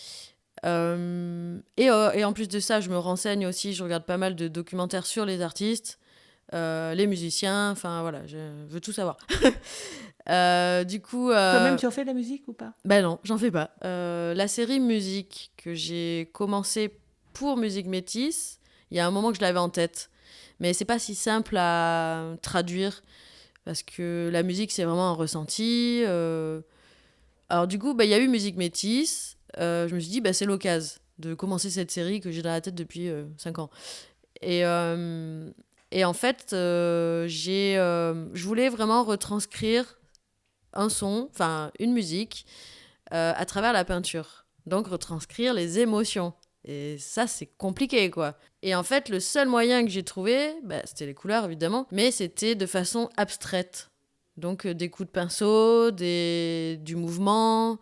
[SPEAKER 2] Et en plus de ça, je me renseigne aussi, je regarde pas mal de documentaires sur les artistes, les musiciens, enfin voilà, je veux tout savoir. Du coup...
[SPEAKER 1] Toi-même, tu en fais de la musique ou pas?
[SPEAKER 2] Ben non, j'en fais pas. La série musique que j'ai commencé pour Musique Métis, il y a un moment que je l'avais en tête, mais c'est pas si simple à traduire, parce que la musique, c'est vraiment un ressenti. Alors du coup, il y a eu Musique Métis. Je me suis dit, c'est l'occasion de commencer cette série que j'ai dans la tête depuis 5 ans. Et en fait, je voulais vraiment retranscrire un son, enfin une musique, à travers la peinture. Donc retranscrire les émotions. Et ça, c'est compliqué, quoi. Et en fait, le seul moyen que j'ai trouvé, c'était les couleurs, évidemment, mais c'était de façon abstraite. Donc des coups de pinceau, du mouvement...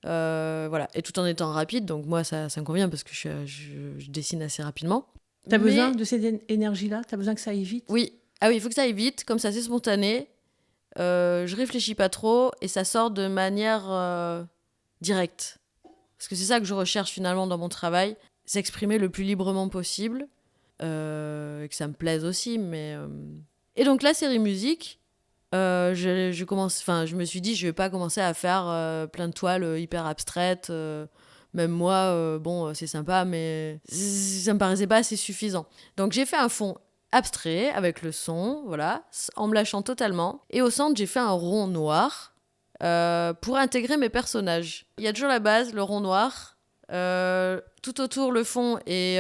[SPEAKER 2] voilà, et tout en étant rapide, donc moi ça me convient parce que je dessine assez rapidement.
[SPEAKER 1] T'as besoin de cette énergie-là? T'as besoin que ça aille vite?
[SPEAKER 2] Oui, il faut que ça aille vite, comme ça c'est spontané, je réfléchis pas trop et ça sort de manière directe. Parce que c'est ça que je recherche finalement dans mon travail, s'exprimer le plus librement possible, et que ça me plaise aussi, mais... Et donc la série musique, je me suis dit, je vais pas commencer à faire plein de toiles hyper abstraites. Même moi, c'est sympa, mais ça me paraissait pas assez suffisant. Donc j'ai fait un fond abstrait avec le son, voilà, en me lâchant totalement. Et au centre, j'ai fait un rond noir pour intégrer mes personnages. Il y a toujours la base, le rond noir. Tout autour, le fond est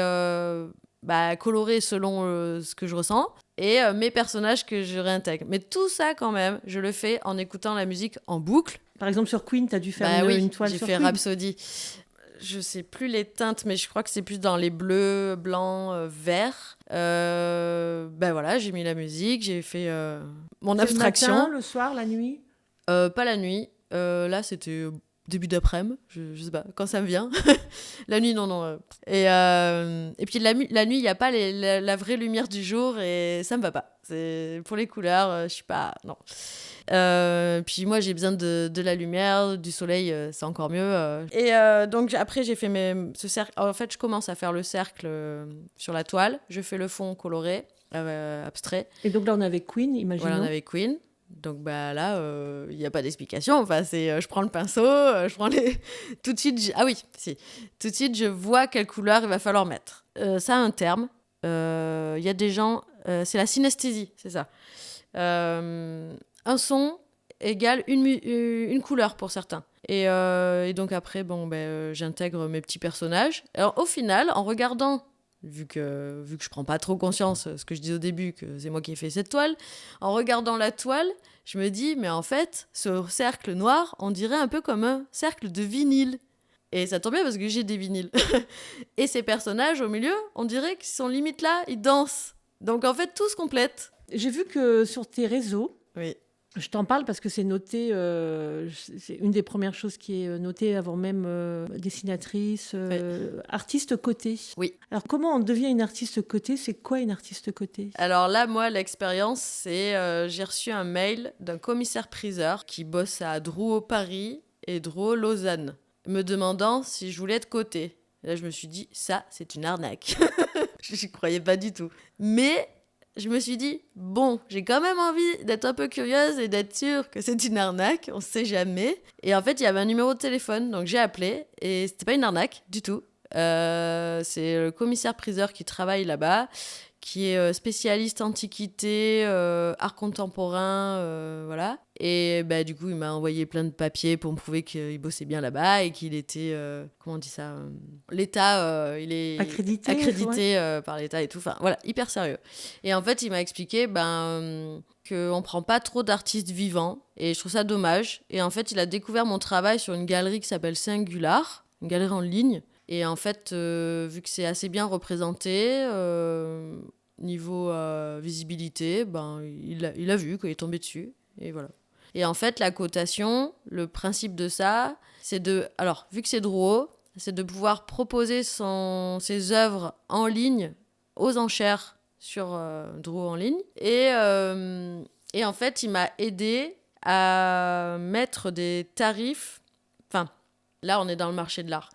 [SPEAKER 2] coloré selon ce que je ressens. Et mes personnages que je réintègre. Mais tout ça, quand même, je le fais en écoutant la musique en boucle.
[SPEAKER 1] Par exemple, sur Queen, tu as dû faire une toile sur Queen.
[SPEAKER 2] J'ai fait Rhapsody. je sais plus les teintes, mais je crois que c'est plus dans les bleus, blancs, verts. Ben voilà, j'ai mis la musique, j'ai fait mon
[SPEAKER 1] C'est
[SPEAKER 2] abstraction.
[SPEAKER 1] le matin, le soir, la nuit?
[SPEAKER 2] Pas la nuit. Là, c'était début d'après-midi. Je sais pas, quand ça me vient. La nuit, non. Et puis la nuit, il n'y a pas la vraie lumière du jour et ça me va pas. C'est, pour les couleurs, je suis pas... Non. Puis moi, j'ai besoin de la lumière, du soleil, c'est encore mieux. Et donc, après, j'ai fait ce cercle. En fait, je commence à faire le cercle sur la toile. Je fais le fond coloré, abstrait.
[SPEAKER 1] Et donc là, on avait Queen, imaginons.
[SPEAKER 2] Voilà, on avait Queen. Donc bah là, il n'y a pas d'explication. Enfin, c'est je prends le pinceau, je prends les... Tout de suite, ah oui, si. Tout de suite, je vois quelle couleur il va falloir mettre. Ça a un terme. Il y a des gens... c'est la synesthésie, c'est ça. Un son égale une couleur pour certains. Et donc après, j'intègre mes petits personnages. Alors au final, en regardant... Vu que je prends pas trop conscience, ce que je disais au début, que c'est moi qui ai fait cette toile, en regardant la toile, je me dis, mais en fait, ce cercle noir, on dirait un peu comme un cercle de vinyle. Et ça tombe bien parce que j'ai des vinyles. Et ces personnages au milieu, on dirait qu'ils sont limite là, ils dansent. Donc en fait, tout se complète.
[SPEAKER 1] J'ai vu que sur tes réseaux,
[SPEAKER 2] oui.
[SPEAKER 1] Je t'en parle parce que c'est noté, c'est une des premières choses qui est notée avant même dessinatrice, artiste cotée.
[SPEAKER 2] Oui.
[SPEAKER 1] Alors comment on devient une artiste cotée? C'est quoi une artiste cotée?
[SPEAKER 2] Alors là, moi, l'expérience, c'est j'ai reçu un mail d'un commissaire-priseur qui bosse à Drouot Paris et Drouot Lausanne, me demandant si je voulais être cotée. Et là, je me suis dit, ça, c'est une arnaque. Je n'y croyais pas du tout. Mais... je me suis dit, bon, j'ai quand même envie d'être un peu curieuse et d'être sûre que c'est une arnaque, on sait jamais. Et en fait, il y avait un numéro de téléphone, donc j'ai appelé, et c'était pas une arnaque du tout. C'est le commissaire-priseur qui travaille là-bas, qui est spécialiste antiquité, art contemporain, voilà. Et bah, du coup, il m'a envoyé plein de papiers pour me prouver qu'il bossait bien là-bas et qu'il était, comment on dit ça, l'État, il est accrédité par l'État et tout. Enfin, voilà, hyper sérieux. Et en fait, il m'a expliqué qu'on prend pas trop d'artistes vivants et je trouve ça dommage. Et en fait, il a découvert mon travail sur une galerie qui s'appelle Singular, une galerie en ligne. Et en fait, vu que c'est assez bien représenté, niveau visibilité, il a vu, quoi, il est tombé dessus. Et voilà. Et en fait, la cotation, le principe de ça, c'est de... Alors, vu que c'est Drouot, c'est de pouvoir proposer ses œuvres en ligne aux enchères sur Drouot en ligne. Et en fait, il m'a aidé à mettre des tarifs... Enfin, là, on est dans le marché de l'art.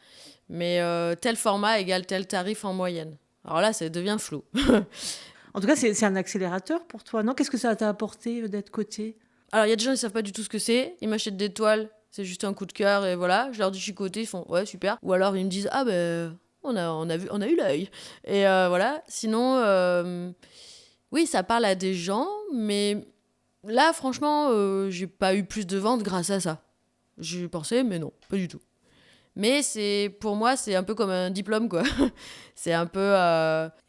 [SPEAKER 2] Mais tel format égale tel tarif en moyenne. Alors là, ça devient flou.
[SPEAKER 1] En tout cas, c'est un accélérateur pour toi, non? Qu'est-ce que ça t'a apporté d'être cotée?
[SPEAKER 2] Alors, il y a des gens qui ne savent pas du tout ce que c'est. Ils m'achètent des toiles, c'est juste un coup de cœur et voilà. Je leur dis je suis cotée, ils font ouais, super. Ou alors ils me disent ah ben, on a eu l'œil. Et voilà. Sinon, oui, ça parle à des gens, mais là, franchement, j'ai pas eu plus de ventes grâce à ça. J'y pensais, mais non, pas du tout. Mais pour moi, c'est un peu comme un diplôme, quoi. C'est un peu...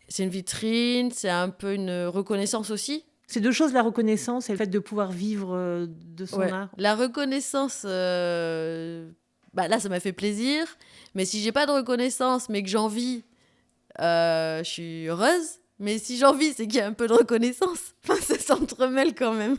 [SPEAKER 2] c'est une vitrine, c'est un peu une reconnaissance aussi.
[SPEAKER 1] C'est deux choses, la reconnaissance et le fait de pouvoir vivre de son art.
[SPEAKER 2] La reconnaissance, là, ça m'a fait plaisir. Mais si j'ai pas de reconnaissance, mais que j'en vis, je suis heureuse. Mais si j'en vis, c'est qu'il y a un peu de reconnaissance. Enfin, ça s'entremêle quand même.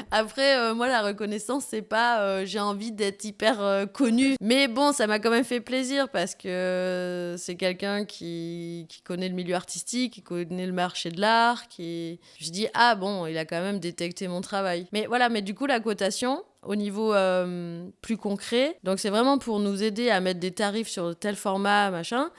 [SPEAKER 2] Après, moi, la reconnaissance, c'est pas j'ai envie d'être hyper connue. Mais bon, ça m'a quand même fait plaisir parce que c'est quelqu'un qui connaît le milieu artistique, qui connaît le marché de l'art, Je dis, ah bon, il a quand même détecté mon travail. Mais voilà, mais du coup, la cotation, au niveau plus concret, donc c'est vraiment pour nous aider à mettre des tarifs sur tel format, machin.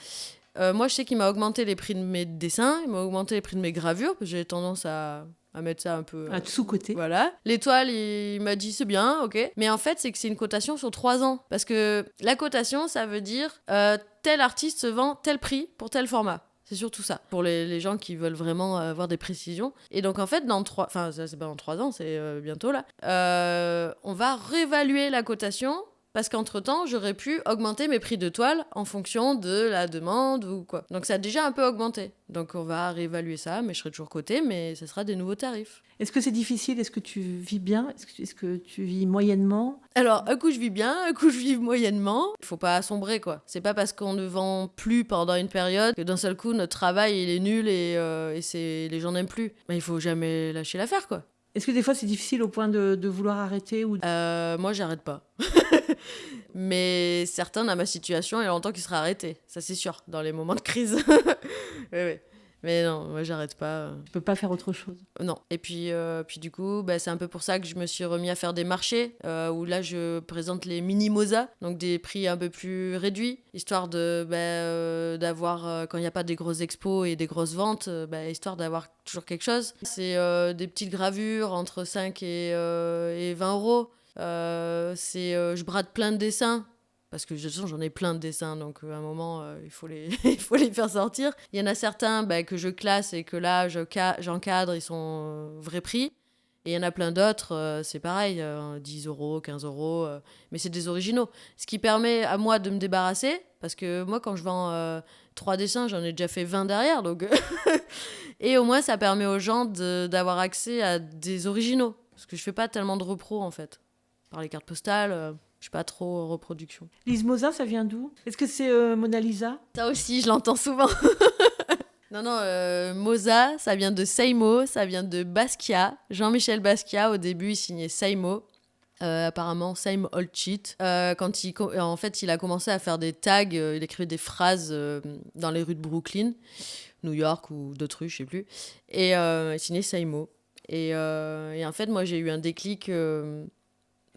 [SPEAKER 2] Moi, je sais qu'il m'a augmenté les prix de mes dessins, il m'a augmenté les prix de mes gravures, parce que j'ai tendance à mettre ça un peu...
[SPEAKER 1] À sous-côté.
[SPEAKER 2] Voilà. L'étoile, il m'a dit c'est bien, ok. Mais en fait, c'est une cotation sur 3 ans. Parce que la cotation, ça veut dire tel artiste se vend tel prix pour tel format. C'est surtout ça, pour les gens qui veulent vraiment avoir des précisions. Et donc, en fait, ça, c'est pas dans 3 ans, c'est bientôt là. On va réévaluer la cotation parce qu'entre-temps, j'aurais pu augmenter mes prix de toile en fonction de la demande ou quoi. Donc ça a déjà un peu augmenté. Donc on va réévaluer ça, mais je serai toujours coté, mais ce sera des nouveaux tarifs.
[SPEAKER 1] Est-ce que c'est difficile? Est-ce que tu vis bien? Est-ce que tu vis moyennement?
[SPEAKER 2] Alors, un coup je vis bien, un coup je vis moyennement. Il faut pas assombrer, quoi. C'est pas parce qu'on ne vend plus pendant une période que d'un seul coup notre travail il est nul et les gens n'aiment plus. Mais il faut jamais lâcher l'affaire, quoi.
[SPEAKER 1] Est-ce que des fois c'est difficile au point de vouloir arrêter ou...
[SPEAKER 2] Moi, j'arrête pas. Mais certains, dans ma situation, il y a longtemps qu'ils seraient arrêtés. Ça, c'est sûr, dans les moments de crise. Oui. Mais non, moi, j'arrête pas.
[SPEAKER 1] Tu peux pas faire autre chose?
[SPEAKER 2] Non. Et puis du coup, c'est un peu pour ça que je me suis remis à faire des marchés, où là, je présente les mini-mosas, donc des prix un peu plus réduits, histoire d'avoir, quand il n'y a pas des grosses expos et des grosses ventes, histoire d'avoir toujours quelque chose. C'est des petites gravures entre 5 et 20 euros. Je brade plein de dessins. Parce que de toute façon, j'en ai plein de dessins, donc à un moment, il faut il faut les faire sortir. Il y en a certains que je classe et que là, j'encadre, ils sont vrai prix. Et il y en a plein d'autres, c'est pareil, 10 euros, 15 euros, mais c'est des originaux. Ce qui permet à moi de me débarrasser, parce que moi, quand je vends 3 dessins, j'en ai déjà fait 20 derrière. Donc et au moins, ça permet aux gens d'avoir accès à des originaux. Parce que je fais pas tellement de repros, en fait. Par les cartes postales... Je suis pas trop reproduction.
[SPEAKER 1] Lise Mosa, ça vient d'où? Est-ce que c'est Mona Lisa?
[SPEAKER 2] Ça aussi, je l'entends souvent. Non, Mosa, ça vient de Seimo, ça vient de Basquiat. Jean-Michel Basquiat, au début, il signait Seimo. Apparemment, Same Old Cheat. En fait, il a commencé à faire des tags, il écrivait des phrases dans les rues de Brooklyn, New York ou d'autres rues, je sais plus. Et il signait Seimo. Et en fait, moi, j'ai eu un déclic...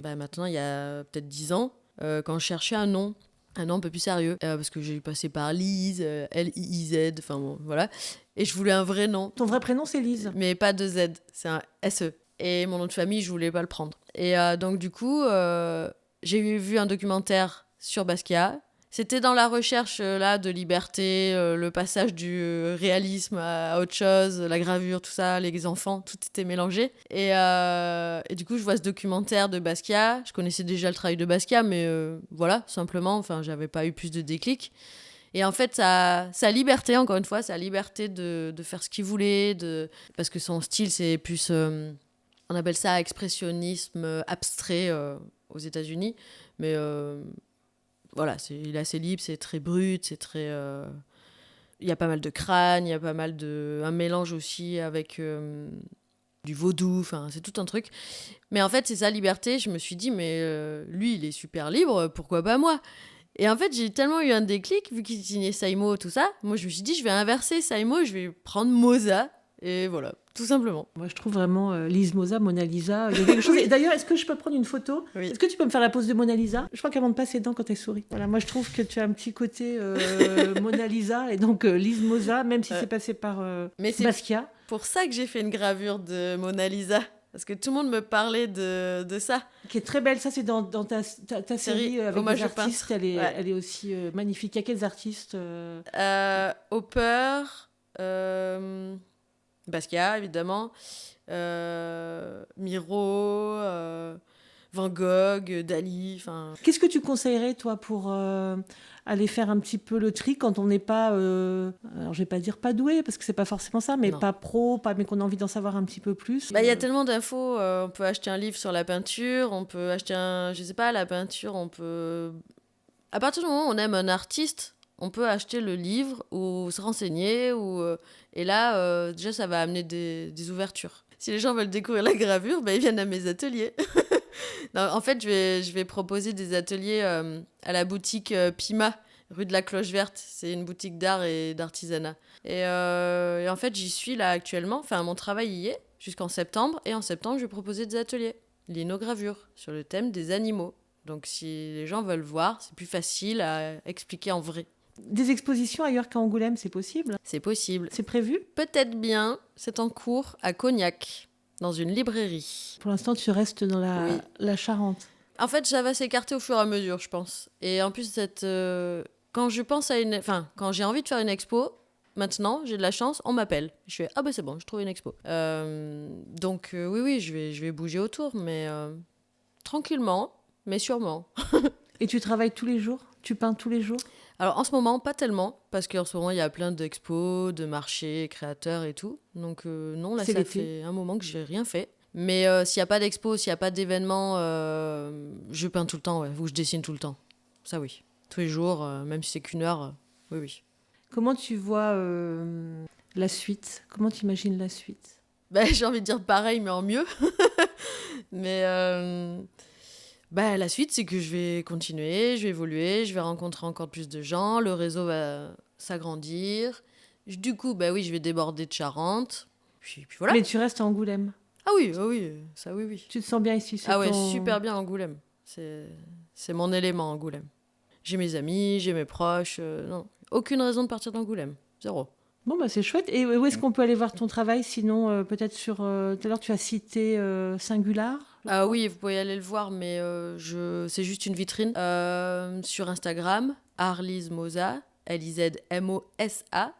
[SPEAKER 2] maintenant, il y a peut-être 10 ans, quand je cherchais un nom un peu plus sérieux, parce que j'ai passé par Lise, L-I-I-Z, enfin bon, voilà. Et je voulais un vrai nom.
[SPEAKER 1] Ton vrai prénom, c'est Lise?
[SPEAKER 2] Mais pas de Z, c'est un S-E. Et mon nom de famille, je voulais pas le prendre. Et donc, du coup, j'ai vu un documentaire sur Basquiat. C'était dans la recherche là de liberté, le passage du réalisme à autre chose, la gravure, tout ça, les enfants, tout était mélangé. Et du coup, je vois ce documentaire de Basquiat. Je connaissais déjà le travail de Basquiat, mais voilà, simplement, enfin, j'avais pas eu plus de déclic. Et en fait, sa liberté, encore une fois, sa liberté de faire ce qu'il voulait, parce que son style, c'est plus... on appelle ça expressionnisme abstrait aux États-Unis, mais... voilà, il est assez libre, c'est très brut, c'est très... Il y a pas mal de crânes, il y a pas mal de... Un mélange aussi avec du vaudou, enfin, c'est tout un truc. Mais en fait, c'est sa liberté. Je me suis dit, mais lui, il est super libre, pourquoi pas moi? Et en fait, j'ai tellement eu un déclic, vu qu'il signait Saimo, tout ça. Moi, je me suis dit, je vais inverser Saimo, je vais prendre Mosa. Et voilà, tout simplement.
[SPEAKER 1] Moi, je trouve vraiment Lise Mosa, Mona Lisa. Il y a quelque chose. Et d'ailleurs, est-ce que je peux prendre une photo?
[SPEAKER 2] Oui.
[SPEAKER 1] Est-ce que tu peux me faire la pose de Mona Lisa? Je crois qu'elle monte pas ses dents quand elle sourit. Voilà, moi, je trouve que tu as un petit côté Mona Lisa et donc Lise Mosa, même si c'est passé par Basquiat.
[SPEAKER 2] Pour ça que j'ai fait une gravure de Mona Lisa. Parce que tout le monde me parlait de ça.
[SPEAKER 1] Qui est très belle. Ça, c'est dans ta série avec des artistes. Elle est aussi magnifique. Il y a quels artistes
[SPEAKER 2] Hopper, Basquiat, évidemment, Miro, Van Gogh, Dali.
[SPEAKER 1] Qu'est-ce que tu conseillerais, toi, pour aller faire un petit peu le tri quand on n'est pas, alors je vais pas dire pas doué, parce que c'est pas forcément ça, mais non. Pas pro, mais qu'on a envie d'en savoir un petit peu plus?
[SPEAKER 2] Il y a tellement d'infos. On peut acheter un livre sur la peinture, on peut acheter la peinture, on peut... À partir du moment où on aime un artiste, on peut acheter le livre ou se renseigner. Et là, déjà, ça va amener des ouvertures. Si les gens veulent découvrir la gravure, ils viennent à mes ateliers. Non, en fait, je vais proposer des ateliers à la boutique Pima, rue de la Cloche Verte. C'est une boutique d'art et d'artisanat. Et en fait, j'y suis là actuellement. Enfin, mon travail y est jusqu'en septembre. Et en septembre, je vais proposer des ateliers, linogravure, sur le thème des animaux. Donc, si les gens veulent voir, c'est plus facile à expliquer en vrai.
[SPEAKER 1] Des expositions ailleurs qu'à Angoulême, c'est possible?
[SPEAKER 2] C'est possible.
[SPEAKER 1] C'est prévu?
[SPEAKER 2] Peut-être bien. C'est en cours à Cognac, dans une librairie.
[SPEAKER 1] Pour l'instant, tu restes dans la Charente.
[SPEAKER 2] En fait, ça va s'écarter au fur et à mesure, je pense. Et en plus, quand je pense quand j'ai envie de faire une expo, maintenant, j'ai de la chance, on m'appelle. Je fais, c'est bon, je trouve une expo. Donc, oui, je vais bouger autour, mais tranquillement, mais sûrement.
[SPEAKER 1] Et tu travailles tous les jours? Tu peins tous les jours?
[SPEAKER 2] Alors en ce moment, pas tellement, parce qu'en ce moment, il y a plein d'expos, de marchés, créateurs et tout. Donc non, là,
[SPEAKER 1] C'est
[SPEAKER 2] ça
[SPEAKER 1] l'été.
[SPEAKER 2] fait un moment que j'ai rien fait. Mais s'il n'y a pas d'expo, s'il n'y a pas d'événement, je peins tout le temps, ouais, ou je dessine tout le temps. Ça oui. Tous les jours, même si c'est qu'une heure, oui, oui.
[SPEAKER 1] Comment tu vois la suite? Comment tu imagines la suite?
[SPEAKER 2] Bah, j'ai envie de dire pareil, mais en mieux. Mais bah, la suite, c'est que je vais continuer, je vais évoluer, je vais rencontrer encore plus de gens, le réseau va s'agrandir. Du coup, bah oui, je vais déborder de Charente. Puis voilà.
[SPEAKER 1] Mais tu restes à Angoulême.
[SPEAKER 2] Ah oui, ça oui, oui.
[SPEAKER 1] Tu te sens bien ici?
[SPEAKER 2] Ah ouais, super bien Angoulême. C'est mon élément, Angoulême. J'ai mes amis, j'ai mes proches. Non, aucune raison de partir d'Angoulême. Zéro.
[SPEAKER 1] Bon, bah c'est chouette. Et où est-ce qu'on peut aller voir ton travail? Sinon, peut-être sur... tout à l'heure, tu as cité Singular.
[SPEAKER 2] Ah oui, vous pouvez aller le voir, mais c'est juste une vitrine. Sur Instagram, Arlise Mosa, Lizmosa.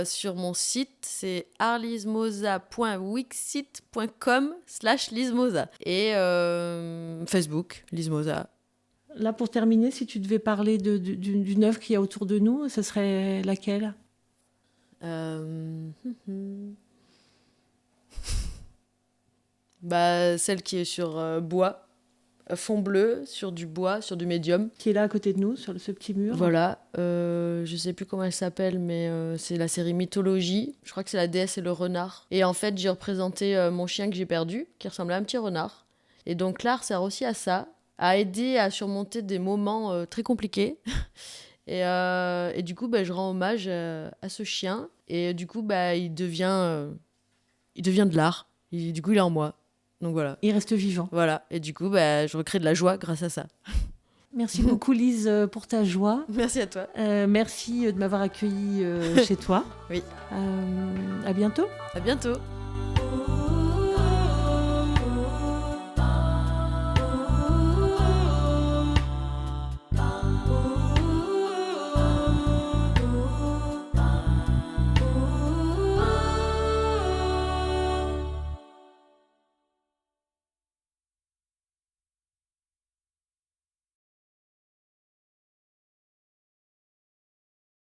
[SPEAKER 2] Sur mon site, c'est arlisemosa.wixsite.com/lismosa. Et Facebook, Lismosa.
[SPEAKER 1] Là, pour terminer, si tu devais parler d'une œuvre qu'il y a autour de nous, ce serait laquelle?
[SPEAKER 2] Bah, celle qui est sur bois, fond bleu, sur du bois, sur du médium.
[SPEAKER 1] Qui est là à côté de nous, sur ce petit mur.
[SPEAKER 2] Voilà, je sais plus comment elle s'appelle, mais c'est la série Mythologie. Je crois que c'est la déesse et le renard. Et en fait, j'ai représenté mon chien que j'ai perdu, qui ressemblait à un petit renard. Et donc l'art sert aussi à ça, à aider à surmonter des moments très compliqués. Et du coup, bah, je rends hommage à ce chien. Et du coup, bah, il devient de l'art. Du coup, il est en moi. Donc voilà.
[SPEAKER 1] Il reste vivant.
[SPEAKER 2] Voilà. Et du coup, bah, je recrée de la joie grâce à ça.
[SPEAKER 1] Merci beaucoup, Lise, pour ta joie.
[SPEAKER 2] Merci à toi.
[SPEAKER 1] Merci de m'avoir accueillie chez toi.
[SPEAKER 2] Oui.
[SPEAKER 1] À bientôt.
[SPEAKER 2] À bientôt.